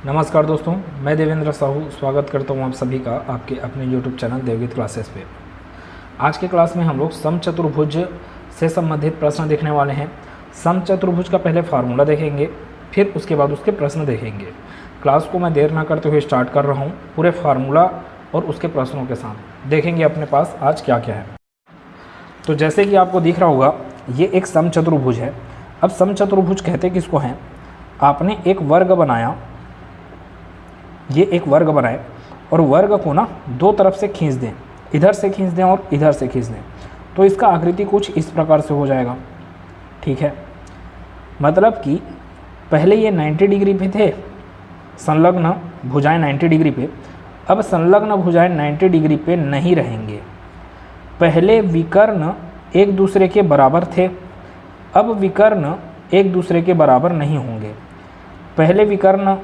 नमस्कार दोस्तों, मैं देवेंद्र साहू स्वागत करता हूं आप सभी का आपके अपने YouTube चैनल देवगीत क्लासेस पे। आज के क्लास में हम लोग समचतुर्भुज से संबंधित प्रश्न देखने वाले हैं। समचतुर्भुज का पहले फार्मूला देखेंगे, फिर उसके बाद उसके प्रश्न देखेंगे। क्लास को मैं देर ना करते हुए स्टार्ट कर रहा हूँ। पूरे फार्मूला और उसके प्रश्नों के साथ देखेंगे अपने पास आज क्या क्या है। तो जैसे कि आपको दिख रहा होगा, ये एक समचतुर्भुज है। अब समचतुर्भुज कहते किसको हैं? आपने एक वर्ग बनाया, ये एक वर्ग बनाए और वर्ग को ना दो तरफ से खींच दें, इधर से खींच दें और इधर से खींच दें, तो इसका आकृति कुछ इस प्रकार से हो जाएगा। ठीक है, मतलब कि पहले ये 90 डिग्री पे थे, संलग्न भुजाएं 90 डिग्री पे। अब संलग्न भुजाएं 90 डिग्री पे नहीं रहेंगे। पहले विकर्ण एक दूसरे के बराबर थे, अब विकर्ण एक दूसरे के बराबर नहीं होंगे। पहले विकर्ण,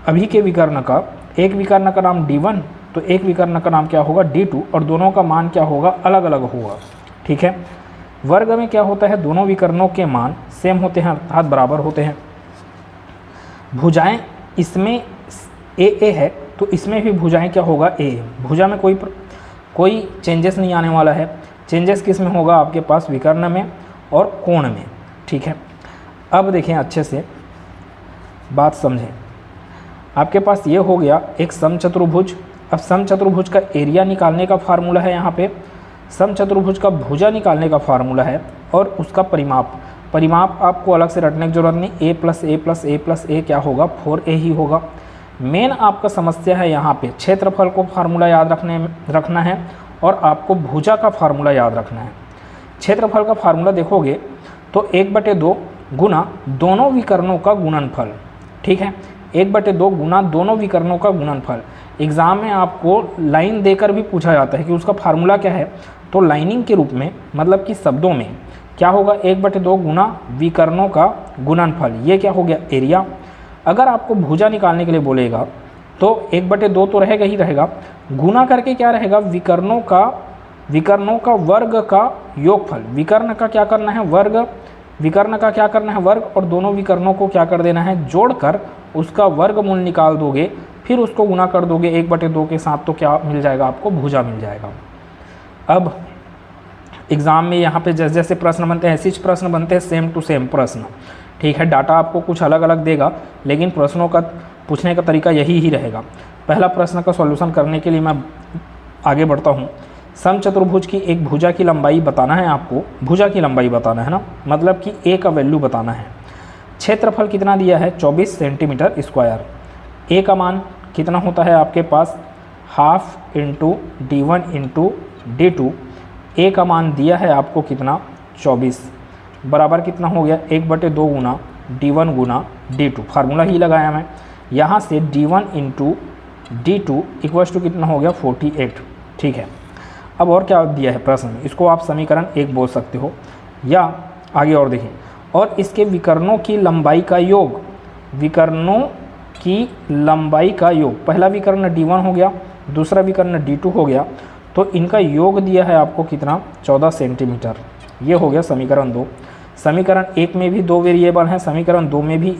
अभी के विकर्ण का, एक विकर्ण का नाम D1 तो एक विकर्ण का नाम क्या होगा D2, और दोनों का मान क्या होगा? अलग अलग होगा। ठीक है, वर्ग में क्या होता है? दोनों विकर्णों के मान सेम होते हैं, अर्थात बराबर होते हैं। भुजाएं इसमें ए है तो इसमें भी भुजाएं क्या होगा? ए। भुजा में कोई चेंजेस नहीं आने वाला है। चेंजेस किस में होगा? आपके पास विकर्ण में और कोण में। ठीक है, अब देखें अच्छे से, बात समझें। आपके पास ये हो गया एक समचतुर्भुज। अब समचतुर्भुज का एरिया निकालने का फार्मूला है यहाँ पे, समचतुर्भुज का भुजा निकालने का फार्मूला है, और उसका परिमाप आपको अलग से रटने की जरूरत नहीं। a plus a plus a plus a क्या होगा? 4a ही होगा। मेन आपका समस्या है यहाँ पे क्षेत्रफल को फार्मूला याद रखना है और आपको भुजा का फार्मूला याद रखना है। क्षेत्रफल का फार्मूला देखोगे तो 1/2 गुना दोनों विकर्णों का गुणनफल। ठीक है, 1/2 गुना दोनों विकर्णों का गुणनफल। एग्जाम में आपको लाइन देकर भी पूछा जाता है कि उसका फार्मूला क्या है, तो लाइनिंग के रूप में, मतलब कि शब्दों में क्या होगा? 1/2 गुना विकर्णों का गुणनफल। ये क्या हो गया? एरिया। अगर आपको भुजा निकालने के लिए बोलेगा तो 1/2 तो रहेगा ही रहेगा, गुना करके क्या रहेगा? विकर्णों का वर्ग का योगफल। विकर्ण का क्या करना है? वर्ग। विकर्ण का क्या करना है? वर्ग। और दोनों विकर्णों को क्या कर देना है? जोड़कर उसका वर्गमूल निकाल दोगे, फिर उसको गुना कर दोगे 1/2 के साथ, तो क्या मिल जाएगा? आपको भुजा मिल जाएगा। अब एग्ज़ाम में यहाँ पे जैसे जैसे प्रश्न बनते हैं, ऐसे ही प्रश्न बनते हैं, सेम टू सेम प्रश्न। ठीक है, डाटा आपको कुछ अलग अलग देगा, लेकिन प्रश्नों का पूछने का तरीका यही ही रहेगा। पहला प्रश्न का सॉल्यूशन करने के लिए मैं आगे बढ़ता हूँ। समचतुर्भुज की एक भुजा की लंबाई बताना है आपको, भुजा की लंबाई बताना है ना, मतलब कि ए का वैल्यू बताना है। क्षेत्रफल कितना दिया है? 24 सेंटीमीटर स्क्वायर। ए का मान कितना होता है आपके पास? Half into D1 into D2। A का मान दिया है आपको कितना? 24, बराबर कितना हो गया? 1/2 गुना D1 गुना D2। फार्मूला ही लगाया मैं यहाँ से, D1 into D2 equals to कितना हो गया? 48। ठीक है, अब और क्या दिया है प्रश्न में? इसको आप समीकरण 1 बोल सकते हो, या आगे और देखें, और इसके विकर्णों की लंबाई का योग। विकर्णों की लंबाई का योग, पहला विकर्ण D1 हो गया, दूसरा विकर्ण D2 हो गया, तो इनका योग दिया है आपको कितना? 14 सेंटीमीटर। ये हो गया समीकरण 2। समीकरण 1 में भी 2 वेरिएबल हैं, समीकरण 2 में भी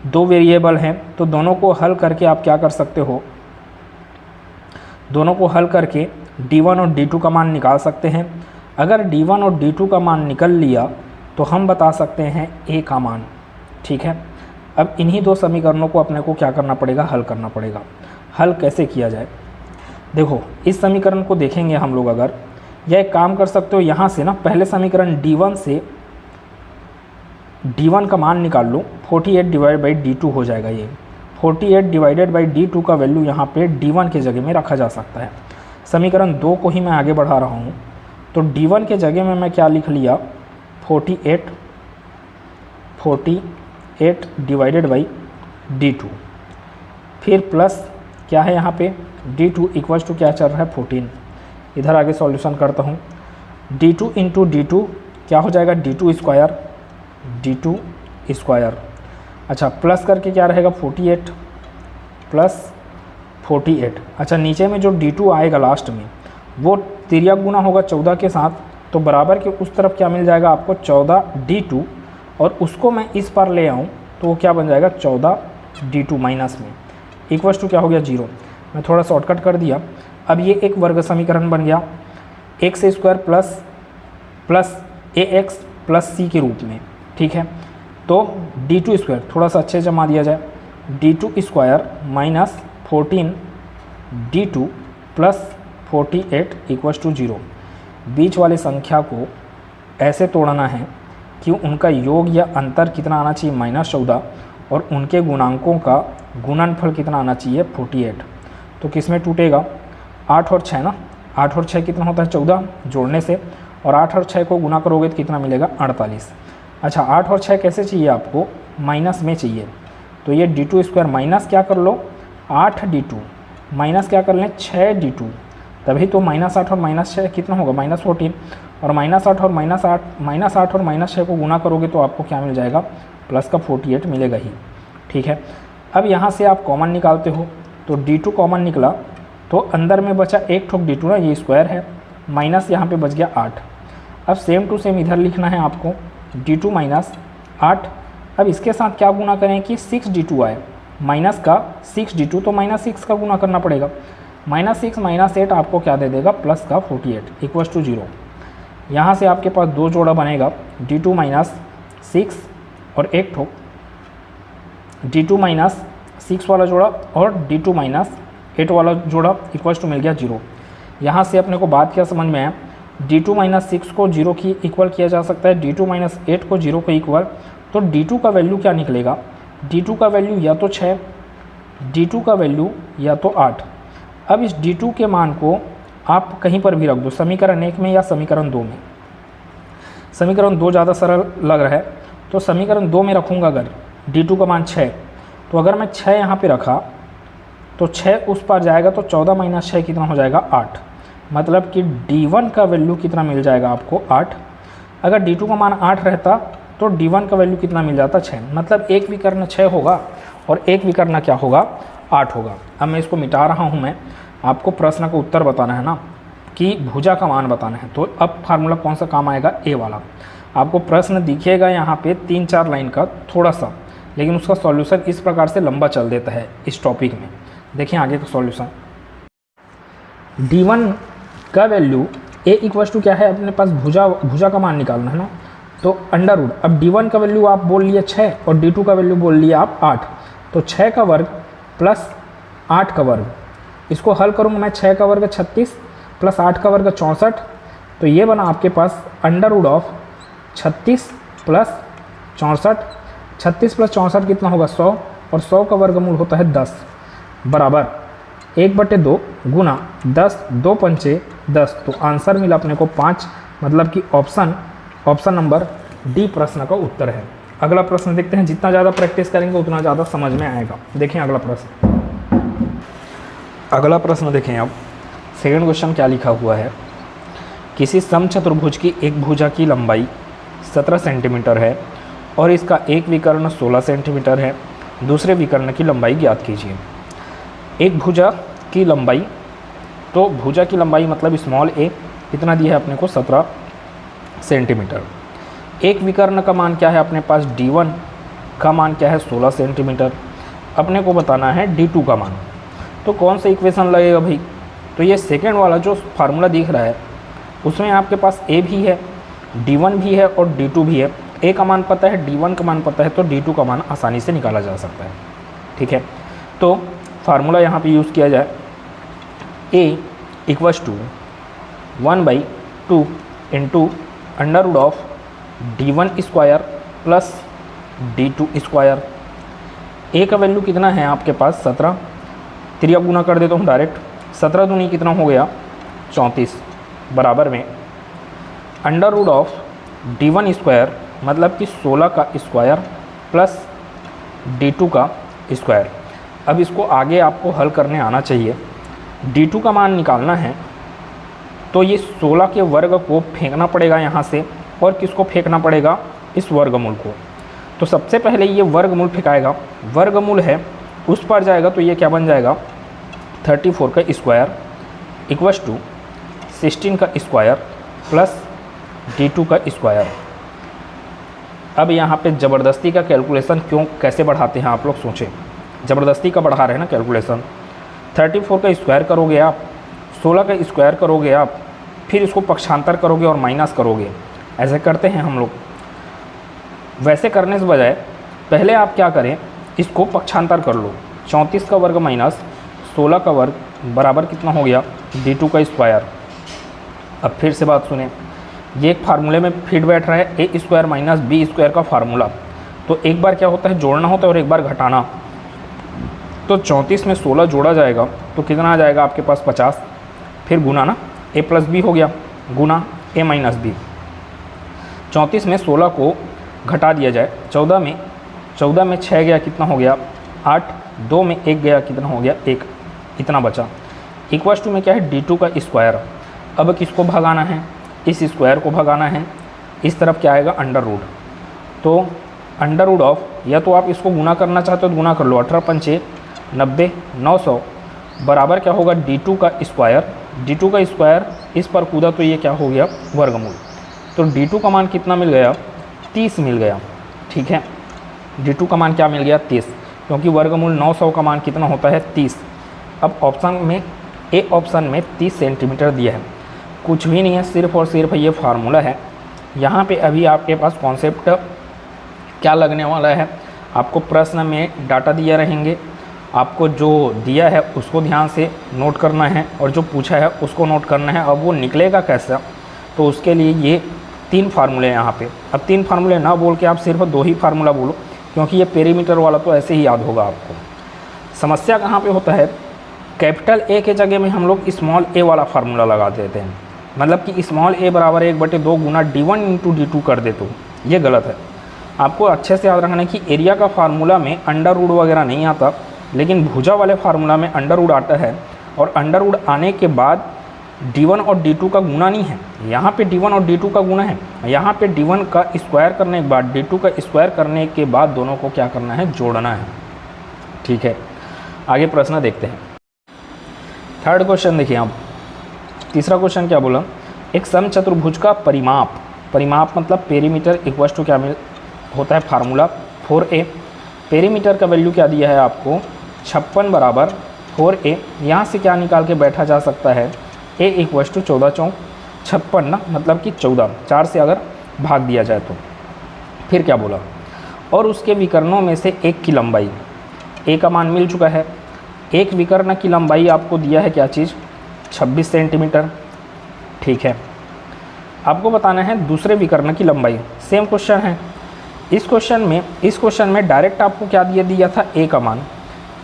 2 वेरिएबल हैं, तो दोनों को हल करके आप क्या कर सकते हो? दोनों को हल करके D1 और D2 का मान निकाल सकते हैं। अगर D1 और D2 का मान निकल लिया तो हम बता सकते हैं A का मान। ठीक है, अब इन्हीं दो समीकरणों को अपने को क्या करना पड़ेगा? हल करना पड़ेगा। हल कैसे किया जाए? देखो, इस समीकरण को देखेंगे हम लोग अगर, या एक काम कर सकते हो, यहाँ से ना पहले समीकरण D1 से D1 का मान निकाल लो, 48 डिवाइड बाई D2 हो जाएगा। ये 48 डिवाइडेड बाई D2 का वैल्यू यहाँ पे D1 के जगह में रखा जा सकता है। समीकरण 2 को ही मैं आगे बढ़ा रहा हूँ, तो D1 के जगह में मैं क्या लिख लिया? 48 डिवाइडेड बाई D2, फिर प्लस क्या है यहाँ पे? D2 इक्वल्स टू क्या चल रहा है? 14। इधर आगे सॉल्यूशन करता हूँ। D2 इंटू D2 क्या हो जाएगा? D2 square. अच्छा, प्लस करके क्या रहेगा? 48 प्लस 48। अच्छा, नीचे में जो D2 आएगा लास्ट में, वो तिर्यक गुना होगा 14 के साथ, तो बराबर के उस तरफ क्या मिल जाएगा आपको? 14 D2, और उसको मैं इस पर ले आऊँ तो वो क्या बन जाएगा? 14 D2 माइनस में इक्वल्स टू क्या हो गया 0। मैं थोड़ा शॉर्टकट कर दिया। अब ये एक वर्ग समीकरण बन गया एक्स स्क्वायर प्लस ए एक्स प्लस सी के रूप में, ठीक है। तो D2 स्क्वायर थोड़ा सा अच्छे जमा दिया जाए, D2 square minus 14 D2 plus 48 equals to 0। बीच वाली संख्या को ऐसे तोड़ना है कि उनका योग या अंतर कितना आना चाहिए -14 और उनके गुणांकों का गुणनफल कितना आना चाहिए 48। तो किस में टूटेगा 8 और 6 ना, 8 और 6 कितना होता है 14 जोड़ने से, और 8 और 6 को गुना करोगे तो कितना मिलेगा 48। अच्छा 8 और 6 कैसे चाहिए आपको, माइनस में चाहिए। तो ये D2 स्क्वायर माइनस क्या कर लो 8 D2 माइनस क्या कर लें 6 D2, तभी तो -8 और -6 कितना होगा -14, और -8 और -8 और -6 को गुना करोगे तो आपको क्या मिल जाएगा प्लस का 48 मिलेगा ही, ठीक है। अब यहाँ से आप कॉमन निकालते हो तो D2 कॉमन निकला तो अंदर में बचा एक ठोक D2 ना, ये स्क्वायर है, माइनस यहाँ पे बच गया 8। अब सेम टू सेम इधर लिखना है आपको D2 माइनस 8। अब इसके साथ क्या गुना करें कि 6 D2 आए, माइनस का 6 D2 तो -6 का गुना करना पड़ेगा, -6 -8 आपको क्या दे देगा प्लस का 48 इक्वल्स टू 0। यहाँ से आपके पास दो जोड़ा बनेगा D2 माइनस 6 और एक ठोक D2 माइनस 6 वाला जोड़ा और D2 माइनस 8 वाला जोड़ा इक्वल्स टू मिल गया 0। यहाँ से अपने को बात क्या समझ में आया, D2 माइनस 6 को 0 की इक्वल किया जा सकता है, D2 माइनस 8 को 0 के इक्वल। तो D2 का वैल्यू क्या निकलेगा, D2 का वैल्यू या तो 6, D2 का वैल्यू या तो 8। अब इस D2 के मान को आप कहीं पर भी रख दो, समीकरण 1 में या समीकरण 2 में। समीकरण 2 ज़्यादा सरल लग रहा है तो समीकरण 2 में रखूँगा अगर D2 का मान 6, तो अगर मैं 6 यहाँ पे रखा तो 6 उस पर जाएगा तो 14 माइनस 6 कितना हो जाएगा 8, मतलब कि D1 का वैल्यू कितना मिल जाएगा आपको 8। अगर D2 का मान 8 रहता तो D1 का वैल्यू कितना मिल जाता 6, मतलब एक विकर्ण 6 होगा और एक विकर्ण क्या होगा 8 होगा। अब मैं इसको मिटा रहा हूँ, मैं आपको प्रश्न का उत्तर बताना है ना कि भुजा का मान बताना है। तो अब फार्मूला कौन सा काम आएगा, ए वाला। आपको प्रश्न दिखेगा यहाँ पे 3-4 लाइन का थोड़ा सा, लेकिन उसका सॉल्यूशन इस प्रकार से लंबा चल देता है इस टॉपिक में। देखिए आगे का सॉल्यूशन, D1 का वैल्यू ए इक्वल्स टू क्या है, अपने पास भुजा का मान निकालना है ना, तो अंडर रूट। अब D1 का वैल्यू आप बोल लिए 6 और D2 का वैल्यू बोल लिए आप 8, तो 6 का वर्ग प्लस 8 का वर्ग, इसको हल करूँगा मैं, 6 का वर्ग 36 प्लस 8 का वर्ग 64, तो ये बना आपके पास under root of 36 plus 64। 36 plus 64 कितना होगा 100, और 100 का वर्गमूल होता है 10 बराबर 1/2 गुना 10, 2 पंचे 10। तो आंसर मिला अपने को 5, मतलब कि ऑप्शन नंबर डी प्रश्न का उत्तर है। अगला प्रश्न देखते हैं, जितना ज़्यादा प्रैक्टिस करेंगे उतना ज़्यादा समझ में आएगा। देखें अगला प्रश्न देखें। अब सेकंड क्वेश्चन क्या लिखा हुआ है, किसी समचतुर्भुज की एक भुजा की लंबाई 17 सेंटीमीटर है और इसका एक विकर्ण 16 सेंटीमीटर है, दूसरे विकर्ण की लंबाई ज्ञात कीजिए। एक भुजा की लंबाई, तो भुजा की लंबाई मतलब स्मॉल ए कितना दिया है अपने को 17 सेंटीमीटर। एक विकर्ण का मान क्या है अपने पास, D1 का मान क्या है 16 सेंटीमीटर। अपने को बताना है D2 का मान। तो कौन सा इक्वेशन लगेगा भाई, तो ये सेकेंड वाला जो फार्मूला दिख रहा है उसमें आपके पास ए भी है, D1 भी है और D2 भी है। ए का मान पता है, D1 का मान पता है, तो D2 का मान आसानी से निकाला जा सकता है, ठीक है। तो फार्मूला यहाँ पे यूज़ किया जाए, a equals to 1/2 into under root of D1 square plus D2 square. A का वैल्यू कितना है आपके पास 17, त्रिया गुना कर देता हूँ डायरेक्ट, 17 दूनी कितना हो गया 34 बराबर में under root of D1 square मतलब कि 16 का स्क्वायर प्लस D2 का स्क्वायर। अब इसको आगे आपको हल करने आना चाहिए। D2 का मान निकालना है तो ये 16 के वर्ग को फेंकना पड़ेगा यहाँ से, और किसको फेंकना पड़ेगा, इस वर्गमूल को। तो सबसे पहले ये वर्गमूल फेंकाएगा, वर्गमूल है उस पर जाएगा, तो ये क्या बन जाएगा 34 का स्क्वायर इक्वल्स टू 16 का स्क्वायर प्लस D2 का स्क्वायर। अब यहाँ पे ज़बरदस्ती का कैलकुलेशन क्यों कैसे बढ़ाते हैं आप लोग सोचें। ज़बरदस्ती का बढ़ा रहे हैं ना कैलकुलेशन। 34 का स्क्वायर करोगे आप, 16 का स्क्वायर करोगे आप, फिर इसको पक्षांतर करोगे और माइनस करोगे, ऐसे करते हैं हम लोग। वैसे करने से बजाय पहले आप क्या करें, इसको पक्षांतर कर लो। 34 का वर्ग माइनस 16 का वर्ग बराबर कितना हो गया, d2 का स्क्वायर। अब फिर से बात सुने, ये एक फार्मूले में फिट बैठ रहा है, ए स्क्वायर माइनस बी स्क्वायर का फार्मूला। तो एक बार क्या होता है, जोड़ना होता है और एक बार घटाना। तो 34 में 16 जोड़ा जाएगा तो कितना आ जाएगा आपके पास 50, फिर गुना ना, a प्लस बी हो गया गुना a माइनस बी। 34 में 16 को घटा दिया जाए, 14 में 6 गया कितना हो गया 8, 2 में 1 गया कितना हो गया 1, इतना बचा। इक्वल्स टू में क्या है, d2 का स्क्वायर। अब किसको भगाना है, इस स्क्वायर को भगाना है, इस तरफ क्या आएगा अंडर रूट। तो अंडर रूट ऑफ, या तो आप इसको गुना करना चाहते हो तो गुना कर लो, 18 पंचे 90, 900 बराबर क्या होगा d2 का स्क्वायर। d2 का स्क्वायर इस पर कूदा तो ये क्या हो गया वर्गमूल। तो d2 का मान कितना मिल गया, 30 मिल गया। ठीक है, d2 का मान क्या मिल गया 30, क्योंकि वर्गमूल 900 का मान कितना होता है 30। अब ऑप्शन में, ए ऑप्शन में 30 सेंटीमीटर दिया है, कुछ भी नहीं है, सिर्फ और सिर्फ ये फार्मूला है। यहाँ पे अभी आपके पास कॉन्सेप्ट क्या लगने वाला है, आपको प्रश्न में डाटा दिया रहेंगे, आपको जो दिया है उसको ध्यान से नोट करना है और जो पूछा है उसको नोट करना है। अब वो निकलेगा कैसा, तो उसके लिए ये 3 फार्मूले हैं यहाँ पे। अब 3 फार्मूले ना बोल के आप सिर्फ 2 ही फार्मूला बोलो, क्योंकि ये पेरीमीटर वाला तो ऐसे ही याद होगा आपको। समस्या कहाँ पे होता है, कैपिटल ए के जगह में हम लोग स्मॉल ए वाला फार्मूला लगा देते हैं, मतलब कि स्मॉल ए बराबर 1/2 गुना d1 इंटू d2 कर देते हो, ये गलत है। आपको अच्छे से याद रखना है कि एरिया का फार्मूला में अंडर रूट वगैरह नहीं आता, लेकिन भुजा वाले फार्मूला में अंडर रूट आता है, और अंडर रूट आने के बाद d1 और d2 का गुना नहीं है, यहाँ पे d1 और d2 का गुना है, यहाँ पे d1 का स्क्वायर करने के बाद d2 का स्क्वायर करने के बाद दोनों को क्या करना है, जोड़ना है। ठीक है, आगे प्रश्न देखते हैं। थर्ड क्वेश्चन देखिए आप, तीसरा क्वेश्चन क्या बोला, एक समचतुर्भुज का परिमाप, परिमाप मतलब पेरीमीटर इक्वल्स टू क्या मिल होता है फार्मूला 4a। पेरीमीटर का वैल्यू क्या दिया है आपको 56 बराबर 4a। यहाँ से क्या निकाल के बैठा जा सकता है, a इक्वल्स टू 14 चौक 56 ना, मतलब कि 14, 4 से अगर भाग दिया जाए तो। फिर क्या बोला, और उसके विकर्णों में से एक की लंबाई, a का मान मिल चुका है, एक विकर्ण की लंबाई आपको दिया है क्या चीज़ 26 सेंटीमीटर। ठीक है, आपको बताना है दूसरे विकर्ण की लंबाई। सेम क्वेश्चन है, इस क्वेश्चन में डायरेक्ट आपको क्या दिया था a का मान।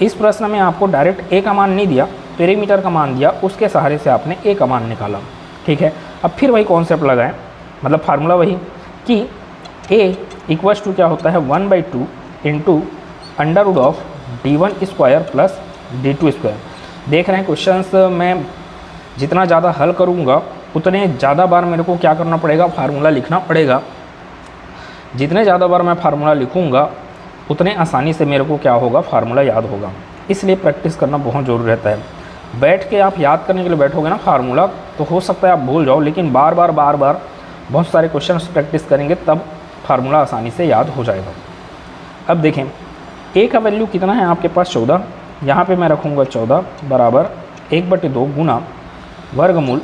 इस प्रश्न में आपको डायरेक्ट a का मान नहीं दिया, पेरीमीटर का मान दिया, उसके सहारे से आपने a का मान निकाला। ठीक है, अब फिर वही कॉन्सेप्ट लगाएं, मतलब फार्मूला वही कि a इक्वल्स टू क्या होता है 1/2 into under root of d1 square plus d2 square. देख रहे हैं क्वेश्चंस में जितना ज़्यादा हल करूँगा उतने ज़्यादा बार मेरे को क्या करना पड़ेगा, फार्मूला लिखना पड़ेगा। जितने ज़्यादा बार मैं फार्मूला लिखूँगा उतने आसानी से मेरे को क्या होगा, फार्मूला याद होगा। इसलिए प्रैक्टिस करना बहुत ज़रूरी रहता है। बैठ के आप याद करने के लिए बैठोगे ना फार्मूला, तो हो सकता है आप भूल जाओ, लेकिन बार बार बहुत सारे क्वेश्चन प्रैक्टिस करेंगे तब फार्मूला आसानी से याद हो जाएगा। अब देखें, a का वैल्यू कितना है आपके पास 14, यहाँ पे मैं रखूँगा 14 बराबर 1/2 गुना वर्गमूल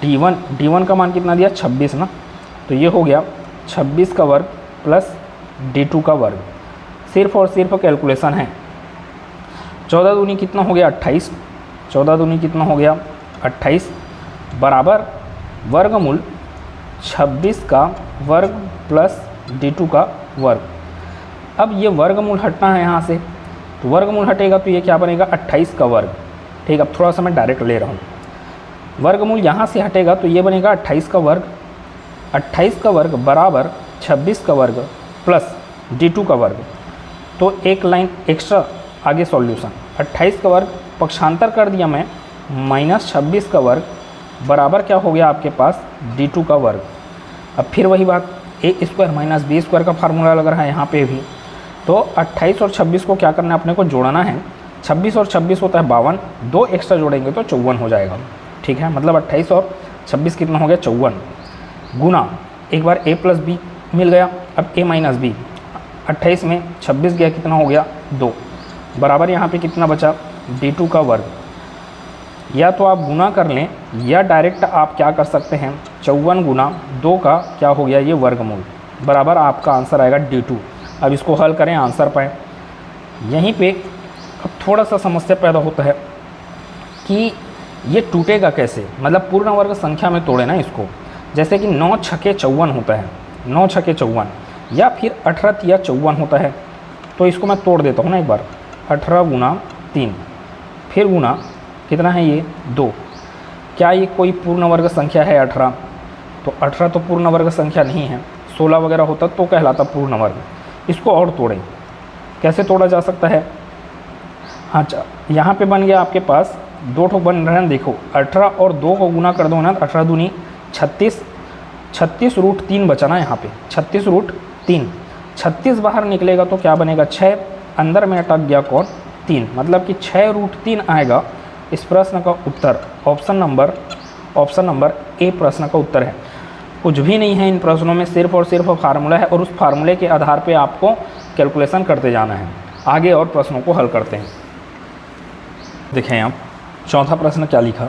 d1 का मान कितना दिया 26 ना, तो ये हो गया 26 का वर्ग प्लस d2 का वर्ग। सिर्फ और सिर्फ कैलकुलेशन है। 14 दूनी कितना हो गया 28, 14 दूनी कितना हो गया 28 बराबर वर्गमूल 26 का वर्ग प्लस d2 का वर्ग। अब ये वर्गमूल हटना है यहाँ से, तो वर्गमूल हटेगा तो ये क्या बनेगा 28 का वर्ग। ठीक, अब थोड़ा सा मैं डायरेक्ट ले रहा हूँ, वर्गमूल यहाँ से हटेगा तो ये बनेगा 28 का वर्ग, 28 का वर्ग बराबर 26 का वर्ग प्लस d2 का वर्ग। तो एक लाइन एक्स्ट्रा आगे सॉल्यूशन, 28 का वर्ग पक्षांतर कर दिया मैं, माइनस 26 का वर्ग बराबर क्या हो गया आपके पास d2 का वर्ग। अब फिर वही बात, a square minus b square का फार्मूला लग रहा है यहाँ पे भी। तो 28 और 26 को क्या करना है, अपने को जोड़ना है। 26 और 26 होता है 52, 2 एक्स्ट्रा जोड़ेंगे तो 54 हो जाएगा। ठीक है, मतलब 28 और 26 कितना हो गया 54 गुना, एक बार a प्लस बी मिल गया, अब a माइनस बी, 28 में 26 गया कितना हो गया 2, बराबर यहाँ पे कितना बचा, d2 का वर्ग। या तो आप गुना कर लें या डायरेक्ट आप क्या कर सकते हैं, 54 गुना 2 का क्या हो गया ये वर्गमूल, बराबर आपका आंसर आएगा d2। अब इसको हल करें, आंसर पाएँ। यहीं पे अब थोड़ा सा समस्या पैदा होता है कि ये टूटेगा कैसे, मतलब पूर्ण वर्ग संख्या में तोड़े ना इसको। जैसे कि 9 छके 54 होता है, 9 छके 54, या फिर 18 तिया 54 होता है। तो इसको मैं तोड़ देता हूँ ना एक बार, 18 गुना 3, फिर गुना कितना है ये 2। क्या ये कोई पूर्ण वर्ग संख्या है 18? तो 18 तो पूर्ण वर्ग संख्या नहीं है, 16 वगैरह होता तो कहलाता पूर्ण वर्ग। इसको और तोड़ें, कैसे तोड़ा जा सकता है? हाँ, यहाँ पे बन गया आपके पास 2 ठो बन रहे हैं, देखो 18 और 2 को गुना कर दो ना, 18 दूनी 36, 36 रूट 3 बचा ना यहाँ पे, 36 रूट 3, 36 बाहर निकलेगा तो क्या बनेगा 6, अंदर में अटक गया कौन 3, मतलब कि 6 रूट 3 आएगा इस प्रश्न का उत्तर। ऑप्शन नंबर ए प्रश्न का उत्तर है। कुछ भी नहीं है इन प्रश्नों में, सिर्फ और सिर्फ फार्मूला है और उस फार्मूले के आधार पे आपको कैलकुलेशन करते जाना है। आगे और प्रश्नों को हल करते हैं। देखें आप चौथा प्रश्न क्या लिखा,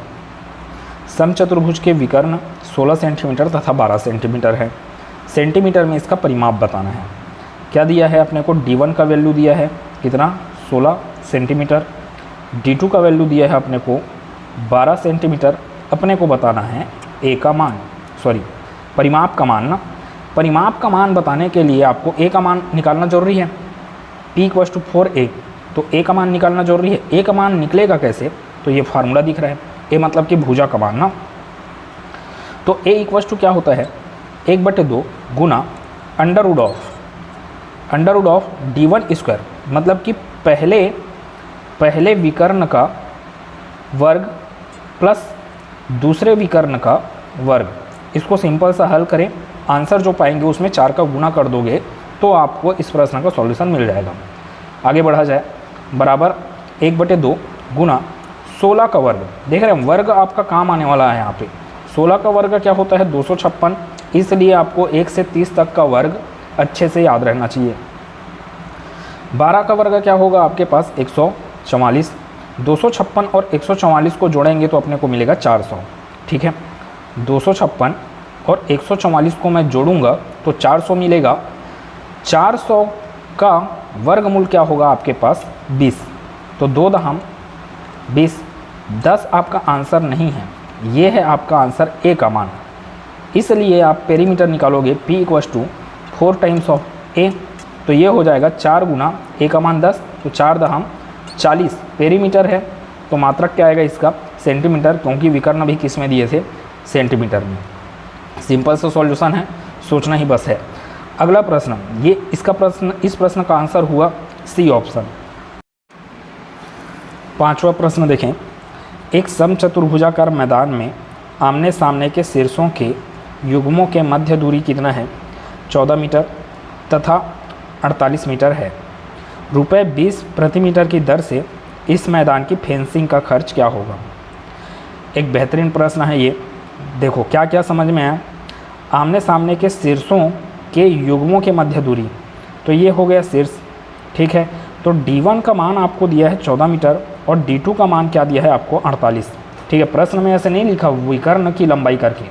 समचतुर्भुज के विकर्ण 16 सेंटीमीटर तथा 12 सेंटीमीटर है, सेंटीमीटर में इसका परिमाप बताना है। क्या दिया है अपने को, d1 का वैल्यू दिया है कितना 16 सेंटीमीटर, d2 का वैल्यू दिया है अपने को 12 सेंटीमीटर। अपने को बताना है a का मान, परिमाप का मान ना। परिमाप का मान बताने के लिए आपको a का मान निकालना जरूरी है, p = 4a, तो a का मान निकालना जरूरी है। a का मान निकलेगा कैसे, तो ये फार्मूला दिख रहा है, a मतलब कि भुजा का मान ना। तो a = क्या होता है 1/2 गुना under root of d1 square, मतलब कि पहले विकर्ण का वर्ग प्लस दूसरे विकर्ण का वर्ग। इसको सिंपल सा हल करें, आंसर जो पाएंगे उसमें 4 का गुना कर दोगे तो आपको इस प्रश्न का सॉल्यूशन मिल जाएगा। आगे बढ़ा जाए, बराबर 1/2 गुना 16 का वर्ग। देख रहे हैं वर्ग आपका काम आने वाला है यहाँ पे। 16 का वर्ग क्या होता है 256, इसलिए आपको 1 से 30 तक का वर्ग अच्छे से याद रहना चाहिए। 12 का वर्ग क्या होगा आपके पास 144, 256 और 144 को जोड़ेंगे तो अपने को मिलेगा 400। ठीक है, 256 और 144 को मैं जोड़ूंगा तो 400 मिलेगा। 400 का वर्गमूल क्या होगा आपके पास 20, तो 2 दहम 20, 10 आपका आंसर नहीं है, ये है आपका आंसर a का मान। इसलिए आप पेरीमीटर निकालोगे p = 4 टाइम्स ऑफ a, तो ये हो जाएगा 4 गुना a का मान 10, तो 4 दहम 40 पेरीमीटर है। तो मात्रक क्या आएगा इसका सेंटीमीटर, क्योंकि विकर्ण भी किस में दिए थे सेंटीमीटर में। सिंपल सा सॉल्यूशन है, सोचना ही बस है। अगला प्रश्न, ये इस प्रश्न का आंसर हुआ सी ऑप्शन। पांचवा प्रश्न देखें, एक समचतुर्भुजाकार मैदान में आमने सामने के शीर्षों के युग्मों के मध्य दूरी कितना है 14 मीटर तथा 48 मीटर है। रुपये 20 प्रति मीटर की दर से इस मैदान की फेंसिंग का खर्च क्या होगा। एक बेहतरीन प्रश्न है ये। देखो क्या क्या समझ में आया, आमने सामने के शीर्षों के युग्मों के मध्य दूरी, तो ये हो गया शीर्ष। ठीक है, तो d1 का मान आपको दिया है 14 मीटर और d2 का मान क्या दिया है आपको 48। ठीक है, प्रश्न में ऐसे नहीं लिखा विकर्ण की लंबाई करके,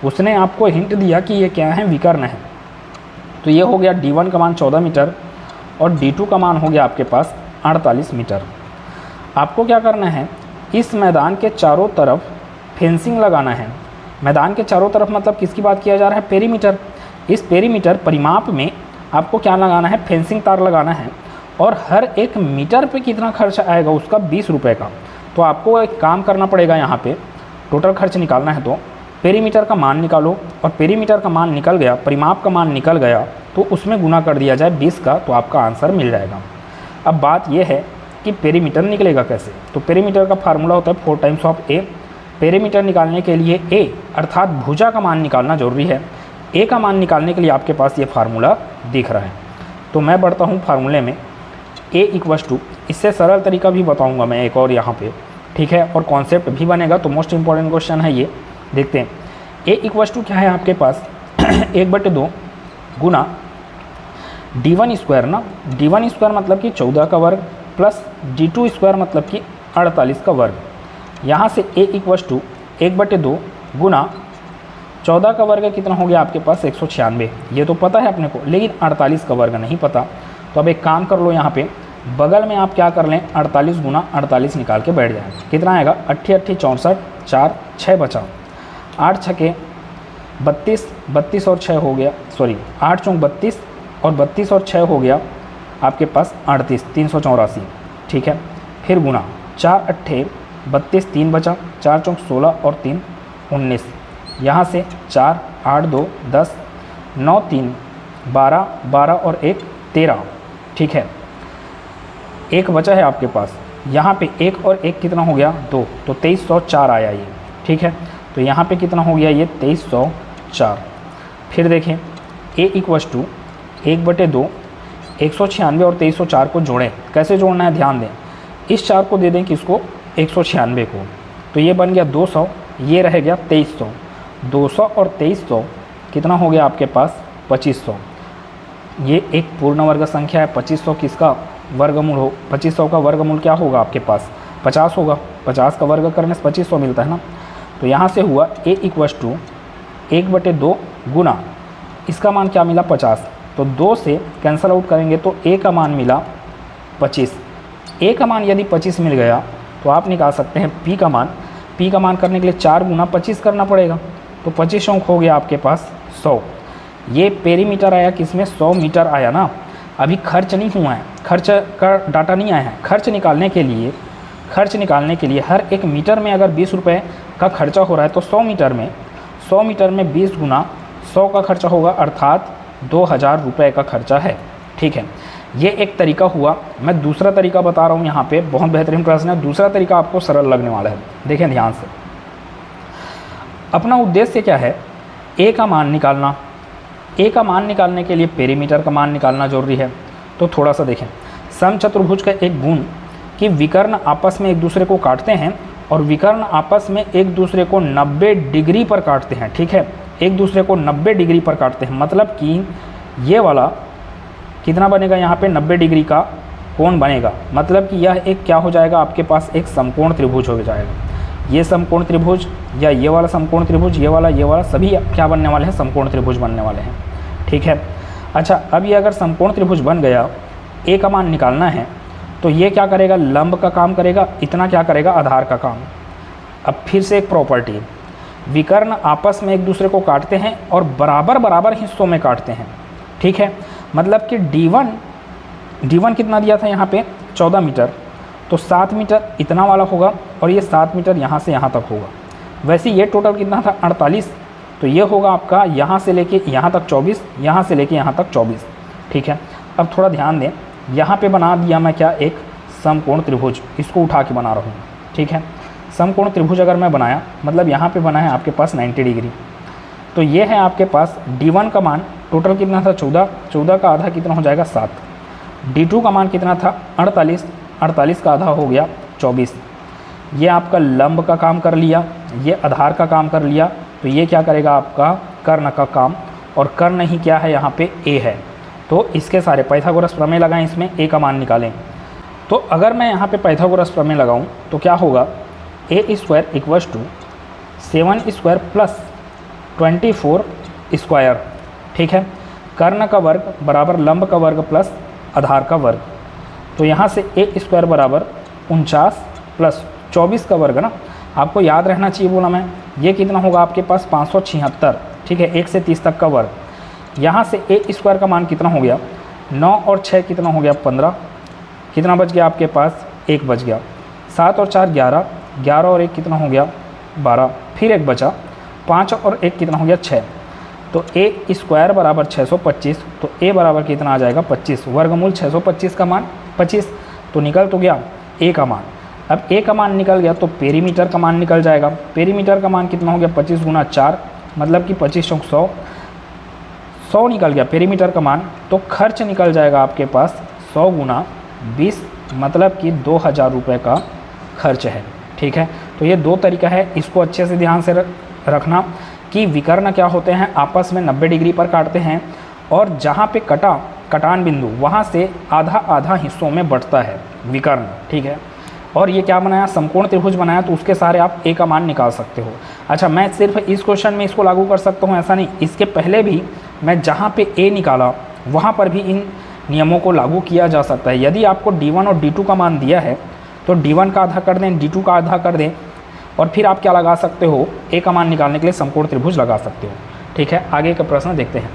उसने आपको हिंट दिया कि ये क्या है विकर्ण है। तो ये हो गया d1 का मान 14 मीटर और d2 का मान हो गया आपके पास 48 मीटर। आपको क्या करना है, इस मैदान के चारों तरफ फेंसिंग लगाना है। मैदान के चारों तरफ मतलब किसकी बात किया जा रहा है, पेरीमीटर। इस पेरीमीटर परिमाप में आपको क्या लगाना है, फेंसिंग तार लगाना है। और हर एक मीटर पे कितना खर्च आएगा उसका 20 रुपये का। तो आपको एक काम करना पड़ेगा, यहाँ पे टोटल खर्च निकालना है तो पेरीमीटर का मान निकालो, और पेरीमीटर का मान निकल गया, परिमाप का मान निकल गया तो उसमें गुना कर दिया जाए 20 का, तो आपका आंसर मिल जाएगा। अब बात यह है कि पेरीमीटर निकलेगा कैसे, तो पेरीमीटर का फार्मूला होता है 4 टाइम्स ऑफ a। पेरीमीटर निकालने के लिए a अर्थात भुजा का मान निकालना जरूरी है। a का मान निकालने के लिए आपके पास ये फार्मूला दिख रहा है। तो मैं बढ़ता हूँ फार्मूले में, a = इससे सरल तरीका भी बताऊँगा मैं एक और यहाँ पे। ठीक है, और कॉन्सेप्ट भी बनेगा। तो मोस्ट इंपॉर्टेंट क्वेश्चन है ये, देखते हैं। a = क्या है आपके पास 1/2 गुना d1 स्क्वायर ना, d1 स्क्वायर मतलब कि 14 का वर्ग प्लस D2 स्क्वायर मतलब कि 48 का वर्ग। यहाँ से A इक्वस टू 1/2 गुना 14 का वर्ग कितना हो गया आपके पास 196, ये तो पता है अपने को, लेकिन 48 का वर्ग नहीं पता। तो अब एक काम कर लो, यहाँ पे बगल में आप क्या कर लें 48 गुना 48 निकाल के बैठ जाए। कितना आएगा 88 64 4 6 बचा, 8 छके 32, 32 और 6 हो गया, सॉरी 8 चौक 32 और 32 और 6 हो गया आपके पास 38 384, ठीक है। फिर गुना 4 अट्ठे 32 3 बचा, 4 चौक 16 और 3 19, यहाँ से 4 8 2 10 9 3 12 12 और 1 13, ठीक है। एक बचा है आपके पास, यहाँ पे 1 और 1 कितना हो गया 2, तो 2304 आया ये, ठीक है। तो यहाँ पे कितना हो गया ये 2304। फिर देखें A इक्वस टू 1/2 196 और 2304 को जोड़ें। कैसे जोड़ना है ध्यान दें, इस 4 को दे दें किसको 196 को, तो ये बन गया 200, ये रह गया 2300, 200 और 2300 कितना हो गया आपके पास 2500। ये एक पूर्ण वर्ग संख्या है, 2500 किसका वर्गमूल हो, 2500 का वर्गमूल क्या होगा आपके पास 50 होगा, 50 का वर्ग करने से 2500 मिलता है ना। तो यहाँ से हुआ A इक्वस टू 1/2 गुना, इसका मान क्या मिला 50, तो 2 से कैंसल आउट करेंगे तो A का मान मिला 25। A का मान यदि 25 मिल गया तो आप निकाल सकते हैं P का मान। P का मान करने के लिए 4 गुना 25 करना पड़ेगा, तो 25 अंक हो गया आपके पास 100। ये पेरीमीटर आया किसमें 100 मीटर आया ना। अभी खर्च नहीं हुआ है, खर्च का डाटा नहीं आया है। खर्च निकालने के लिए हर एक मीटर में अगर 20 रुपये का खर्चा हो रहा है तो 100 मीटर में 20 गुना 100 का खर्चा होगा, अर्थात 2000 रुपये का खर्चा है, ठीक है। ये एक तरीका हुआ। मैं दूसरा तरीका बता रहा हूँ यहाँ पे, बहुत बेहतरीन प्रश्न है। दूसरा तरीका आपको सरल लगने वाला है, देखें ध्यान से। अपना उद्देश्य क्या है, A का मान निकालना। A का मान निकालने के लिए पेरीमीटर का मान निकालना जरूरी है। तो थोड़ा सा देखें, समचतुर्भुज का एक गुण कि विकर्ण आपस में एक दूसरे को काटते हैं और विकर्ण आपस में एक दूसरे को 90 डिग्री पर काटते हैं, ठीक है। एक दूसरे को 90 डिग्री पर काटते हैं, मतलब कि ये वाला कितना बनेगा यहाँ पे 90 डिग्री का कोण बनेगा, मतलब कि यह एक क्या हो जाएगा आपके पास एक समकोण त्रिभुज हो जाएगा। ये समकोण त्रिभुज या ये वाला समकोण त्रिभुज, ये वाला सभी क्या बनने वाले हैं समकोण त्रिभुज बनने वाले हैं, ठीक है। अच्छा, अब ये अगर समकोण त्रिभुज बन गया, A का मान निकालना है तो ये क्या करेगा लंब का काम करेगा, इतना क्या करेगा आधार का काम। अब फिर से एक प्रॉपर्टी, विकर्ण आपस में एक दूसरे को काटते हैं और बराबर हिस्सों में काटते हैं, ठीक है। मतलब कि D1 कितना दिया था यहाँ पे 14 मीटर, तो 7 मीटर इतना वाला होगा और ये 7 मीटर यहाँ से यहाँ तक होगा। वैसे ये टोटल कितना था 48, तो ये होगा आपका यहाँ से लेके यहाँ तक 24, यहाँ से लेके यहाँ तक 24, ठीक है। अब थोड़ा ध्यान दें, यहाँ पे बना दिया मैं क्या एक समकोण त्रिभुज, इसको उठा के बना रहा हूँ, ठीक है। समकोण त्रिभुज अगर मैं बनाया मतलब यहाँ पे बना है आपके पास 90 डिग्री, तो ये है आपके पास D1 का मान टोटल कितना था 14, 14 का आधा कितना हो जाएगा 7। D2 का मान कितना था 48, 48 का आधा हो गया 24। ये आपका लंब का काम कर लिया, ये आधार का काम कर लिया, तो ये क्या करेगा आपका कर्ण का काम, और कर्ण ही क्या है यहाँ पे A है। तो इसके सारे पाइथागोरस प्रमेय लगाएं, इसमें A का मान निकालें। तो अगर मैं यहाँ पे पाइथागोरस प्रमेय लगाऊँ तो क्या होगा A square equals to 7 square plus 24 square, ठीक है। कर्ण का वर्ग बराबर लंब का वर्ग प्लस आधार का वर्ग, तो यहाँ से A स्क्वायर बराबर 49 प्लस 24 का वर्ग ना, आपको याद रहना चाहिए बोला मैं। ये कितना होगा आपके पास 576, ठीक है, 1 से 30 तक का वर्ग। यहाँ से A स्क्वायर का मान कितना हो गया 9 और 6 कितना हो गया 15, कितना बच गया आपके पास 1 बच गया। 7 और 4 11, 11 और 1 कितना हो गया 12, फिर 1 बचा, 5 और 1 कितना हो गया 6, तो A स्क्वायर बराबर 625, तो A बराबर कितना आ जाएगा 25, वर्गमूल 625 का मान 25, तो निकल तो गया A का मान। अब A का मान निकल गया तो पेरीमीटर का मान निकल जाएगा। पेरीमीटर का मान कितना हो गया 25 गुना 4, मतलब कि 25 चौक 100, 100 निकल गया पेरीमीटर का मान। तो खर्च निकल जाएगा आपके पास 100 गुना 20, मतलब कि 2000 रुपये का खर्च है, ठीक है। तो ये दो तरीका है, इसको अच्छे से ध्यान से रखना कि विकर्ण क्या होते हैं आपस में 90 डिग्री पर काटते हैं, और जहाँ पे कटान बिंदु वहाँ से आधा आधा हिस्सों में बंटता है विकर्ण, ठीक है। और ये क्या बनाया, समकोण त्रिभुज बनाया, तो उसके सारे आप ए का मान निकाल सकते हो। अच्छा, मैं सिर्फ इस क्वेश्चन में इसको लागू कर सकता हूँ ऐसा नहीं, इसके पहले भी मैं जहाँ पे ए निकाला वहाँ पर भी इन नियमों को लागू किया जा सकता है। यदि आपको D1 और D2 का मान दिया है तो D1 का आधा कर दें, D2 का आधा कर दें, और फिर आप क्या लगा सकते हो, ए का मान निकालने के लिए समकोण त्रिभुज लगा सकते हो, ठीक है। आगे का प्रश्न देखते हैं।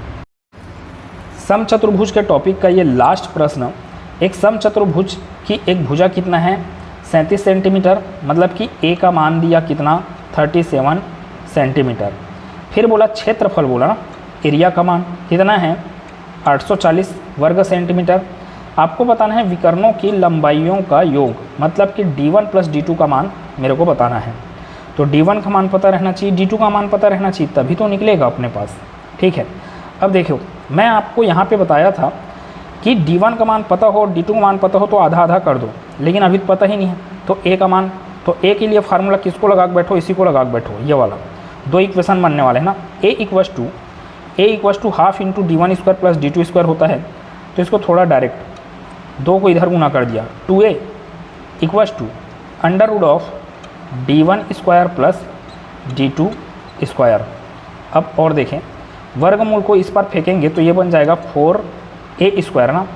समचतुर्भुज के टॉपिक का ये लास्ट प्रश्न, एक समचतुर्भुज की एक भुजा कितना है, 37 सेंटीमीटर, मतलब कि ए का मान दिया कितना, 37 सेंटीमीटर। फिर बोला क्षेत्रफल, बोला ना एरिया का मान कितना है, 840 वर्ग सेंटीमीटर। आपको बताना है विकर्णों की लंबाइयों का योग, मतलब कि D1 प्लस D2 का मान मेरे को बताना है। तो D1 का मान पता रहना चाहिए, D2 का मान पता रहना चाहिए, तभी तो निकलेगा अपने पास, ठीक है। अब देखो, मैं आपको यहाँ पे बताया था कि D1 का मान पता हो, D2 का मान पता हो तो आधा आधा कर दो, लेकिन अभी पता ही नहीं है। तो ए का मान, तो ए के लिए फार्मूला किसको लगा के बैठो, इसी को लगा के बैठो, ये वाला। दो इक्वेशन बनने वाले हैं ना, a equals to half into D1 square plus D2 square होता है। तो इसको थोड़ा डायरेक्ट 2 को इधर गुना कर दिया, 2a equals to under root of D1 square plus D2 square. अब और देखें, वर्गमूल को इस पर फेंकेंगे तो ये बन जाएगा 4a स्क्वायर ना,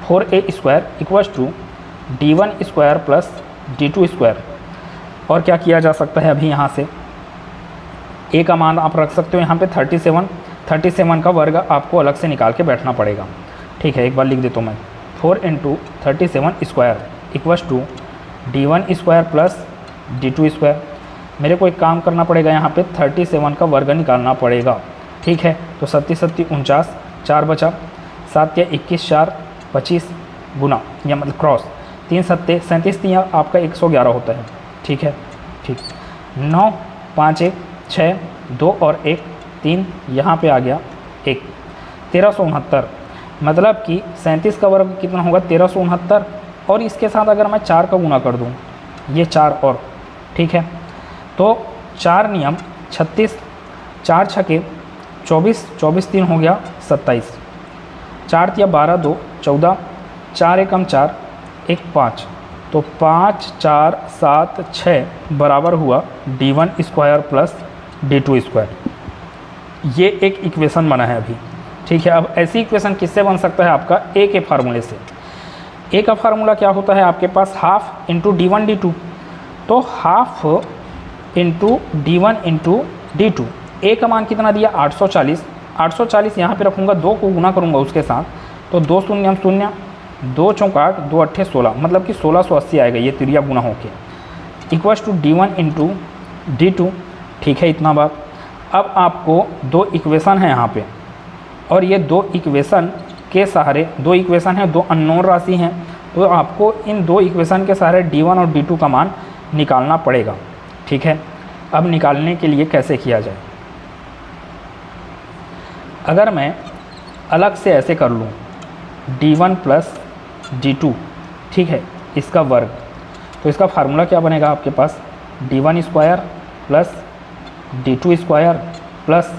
4a square equals to D1 square plus D2 square. और क्या किया जा सकता है, अभी यहाँ से a का मान आप रख सकते हो यहाँ पे 37 का वर्ग आपको अलग से निकाल के बैठना पड़ेगा, ठीक है। एक बार लिख देता हूँ मैं, 4 into 37 square equals to D1 square plus D2 square. मेरे को एक काम करना पड़ेगा, यहाँ पे 37 का वर्ग निकालना पड़ेगा, ठीक है। तो 37 49, 4 बचा, 7 या 21, 4 25 गुना, या मतलब क्रॉस 3 7 37 3 आपका 111 होता है, ठीक है, ठीक। 9 5 1 6 2 और 1 3, यहाँ पे आ गया 1, 1369। मतलब कि 37 का वर्ग कितना होगा, 1369, और इसके साथ अगर मैं 4 का गुना कर दूँ, ये 4 और, ठीक है। तो 4 नियम 36, 4 छके 24, 24 3 हो गया 27, 4 या 12 2 14, 4 एकम 4 1 5, तो 5 4 7 6 बराबर हुआ D1 square plus D2 square. ये एक इक्वेशन बना है अभी, ठीक है। अब ऐसी इक्वेशन किससे बन सकता है, आपका ए के फार्मूले से। ए का फार्मूला क्या होता है आपके पास, हाफ इंटू D1 D2, तो half into D1 into D2। A का मान कितना दिया, 840, 840 यहाँ पे रखूँगा, 2 को गुना करूँगा उसके साथ, तो 2 शून्य 0, 2 चौक 8, 2 अट्ठे 16, मतलब कि 1680 आएगा ये तिरिया गुना होके, equals to D1 into D2, ठीक है। इतना बात। अब आपको 2 इक्वेशन है यहाँ पे, और ये 2 इक्वेशन के सहारे, 2 इक्वेशन है, 2 अननोन राशि हैं, तो आपको इन 2 इक्वेशन के सहारे D1 और D2 का मान निकालना पड़ेगा, ठीक है। अब निकालने के लिए कैसे किया जाए, अगर मैं अलग से ऐसे कर लूँ, D1 प्लस D2, ठीक है, इसका वर्ग, तो इसका फार्मूला क्या बनेगा आपके पास, D1 square plus D2 square plus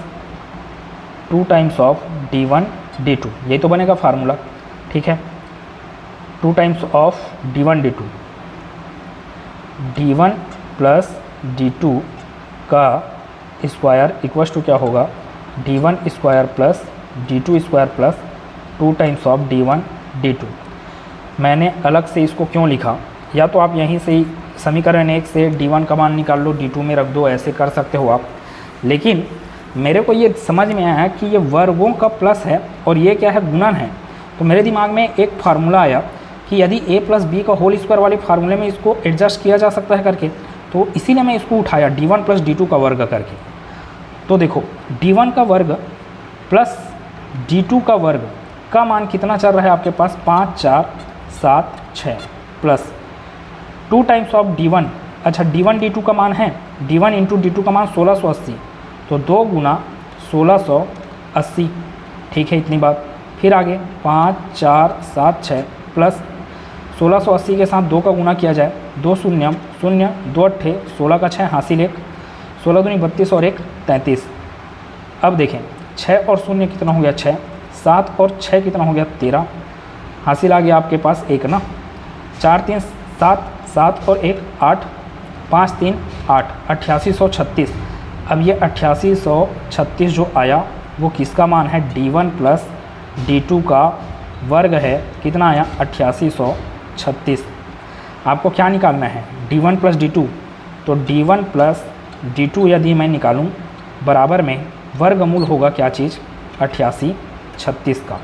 2 times of D1 D2, यही तो बनेगा फार्मूला, ठीक है। 2 times of D1 D2, D1 plus D2 का स्क्वायर इक्वल्स टू क्या होगा, D1 square plus D2 square plus 2 times of D1 D2। मैंने अलग से इसको क्यों लिखा, या तो आप यहीं से ही समीकरण 1 से D1 का मान निकाल लो, D2 में रख दो, ऐसे कर सकते हो आप, लेकिन मेरे को ये समझ में आया कि ये वर्गों का प्लस है और ये क्या है, गुणन है। तो मेरे दिमाग में एक फार्मूला आया कि यदि a प्लस बी का होल स्क्वायर वाले फार्मूले में इसको एडजस्ट किया जा सकता है करके, तो इसीलिए मैं इसको उठाया D1 प्लस D2 का वर्ग करके। तो देखो D1 का वर्ग प्लस D2 का वर्ग का मान कितना चल रहा है आपके पास, 5 4 7 6 प्लस 2 टाइम्स ऑफ D1। अच्छा, D1 D2 का मान है, D1 इंटू D2 का मान 1680, तो 2 गुना 1680, ठीक है। इतनी बात। फिर आगे 5 4 7 6 प्लस 1680 के साथ 2 का गुना किया जाए, 2 शून्य 0, 2 अट्ठे 16 का 6 हासिल 1, 16 दूनी 32 और 1 33। अब देखें 6 और 0 कितना हो गया, 6, 7 और 6 कितना हो गया 13, हासिल आ गया आपके पास 1 ना, 4 3 7, 7 और 1 8, 5 3 8, 8836। अब ये 8836 जो आया वो किसका मान है, D1 प्लस D2 का वर्ग है, कितना आया 8836। आपको क्या निकालना है, D1 प्लस D2, तो D1 प्लस D2 यदि मैं निकालूं बराबर में वर्गमूल होगा क्या चीज़ 8836 का।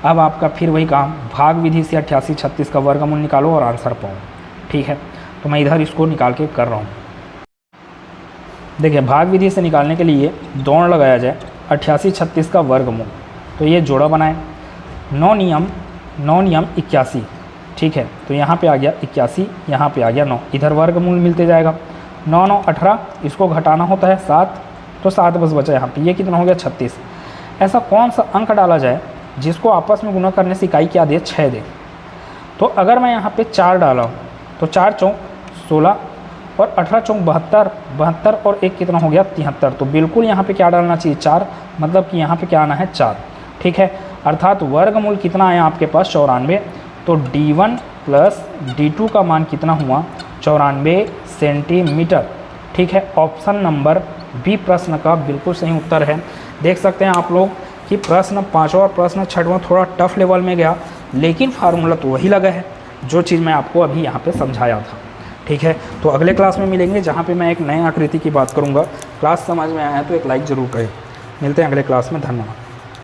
अब आपका फिर वही काम, भाग विधि से 8836 का वर्गमूल निकालो और आंसर पाओ, ठीक है। तो मैं इधर इसको निकाल के कर रहा हूँ। देखिए भाग विधि से निकालने के लिए दौड़ लगाया जाए 8836 का वर्गमूल, तो ये जोड़ा बनाए, 9 नियम 81, ठीक है। तो यहाँ पे आ गया 81, यहाँ पे आ गया 9, इधर वर्गमूल मिलते जाएगा, 9 9 18, इसको घटाना होता है 7, तो 7 बस बचा यहाँ पे, ये कितना हो गया 36। ऐसा कौन सा अंक डाला जाए जिसको आपस में गुणा करने से इकाई क्या दे, 6 दे। तो अगर मैं यहाँ पे 4 डाला हूँ तो 4 चौक 16 और 18 चौक 72, 72 और 1 कितना हो गया 73। तो बिल्कुल यहाँ पे क्या डालना चाहिए 4, मतलब कि यहाँ पे क्या आना है 4, ठीक है। अर्थात वर्गमूल कितना आया आपके पास 94। तो D1 प्लस D2 का मान कितना हुआ 94 सेंटीमीटर, ठीक है। ऑप्शन नंबर बी प्रश्न का बिल्कुल सही उत्तर है। देख सकते हैं आप लोग कि प्रश्न 5वां और प्रश्न 6वां थोड़ा टफ लेवल में गया, लेकिन फार्मूला तो वही लगा है जो चीज़ मैं आपको अभी यहाँ पे समझाया था, ठीक है। तो अगले क्लास में मिलेंगे जहाँ पे मैं एक नए आकृति की बात करूँगा। क्लास समझ में आया तो एक लाइक ज़रूर करें। मिलते हैं अगले क्लास में, धन्यवाद।